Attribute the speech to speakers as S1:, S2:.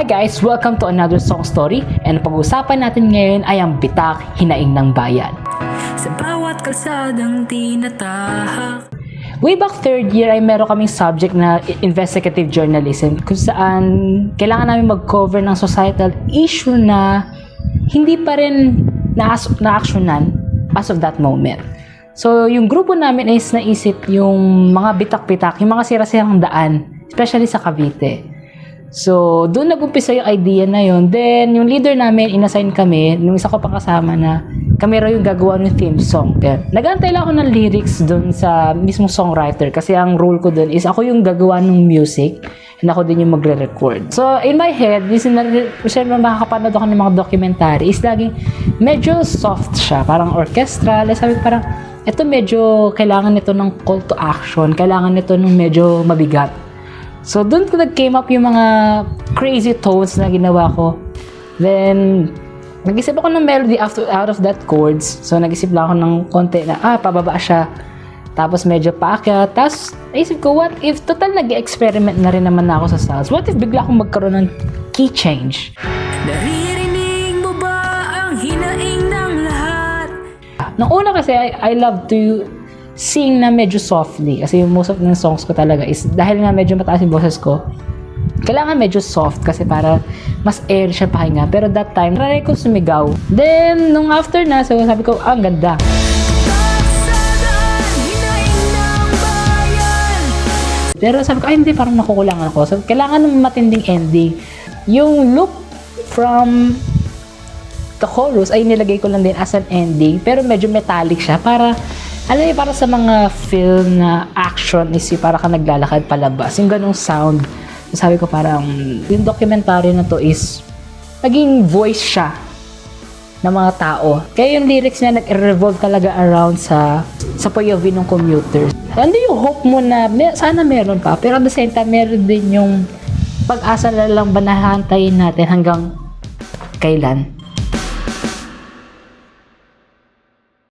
S1: Hi guys! Welcome to another song story, and pag-uusapan natin ngayon ay ang Bitak, Hinaing ng Bayan.
S2: Sa bawat kalsadang tinatahak.
S1: Way back third year ay meron kaming subject na investigative journalism kung saan kailangan namin mag-cover ng societal issue na hindi pa rin na-actionan as of that moment. So yung grupo namin is naisip yung mga bitak-bitak, yung mga sira-sirang daan, especially sa Cavite. So, doon nag-umpisa yung idea na yun. Then, yung leader namin, inassign kami, nung isa ko pang kasama na kami raw yung gagawa ng theme song. Nag-aantay lang ako ng lyrics doon sa mismong songwriter kasi ang role ko doon is ako yung gagawa ng music and ako din yung magre-record. So, in my head, siyempre makakapanood ako ng mga documentary is laging medyo soft siya, parang orchestral. Sabi ko parang, ito medyo kailangan nito ng call to action, kailangan nito ng medyo mabigat. So, doon ko nag-came up yung mga crazy tones na ginawa ko. Then, nag-isip ako ng melody out of that chords. So, nag-isip lang ako ng konti na, pababa siya. Tapos, medyo paakyat. Tapos, naisip ko, what if, total nag-experiment na rin naman ako sa sounds. What if bigla akong magkaroon ng key change?
S2: Naririnig mo ba ang hinaing ng lahat?
S1: Nung una kasi, I love to sing na medyo softly kasi most of ng songs ko talaga is dahil nga medyo mataas yung boses ko, kailangan medyo soft kasi para mas air siya pahinga. Pero that time, try ko sumigaw. Then, nung after na, so sabi ko, ang ganda.
S2: Kalsadang hinaing ng bayan.
S1: Pero sabi ko, ay hindi, parang nakukulangan ako. So, kailangan ng matinding ending. Yung loop from the chorus ay nilagay ko lang din as an ending, pero medyo metallic siya para alam niyo, para sa mga film na action is yung para ka naglalakad palabas. Yung ganong sound. Sabi ko parang, yung documentary na to is naging voice siya ng mga tao. Kaya yung lyrics niya nag-revolve talaga around sa POV ng commuter. Ano yung hope mo na, sana meron pa, pero at the same time, meron din yung pag-asa na lang ba nahantayin natin hanggang kailan?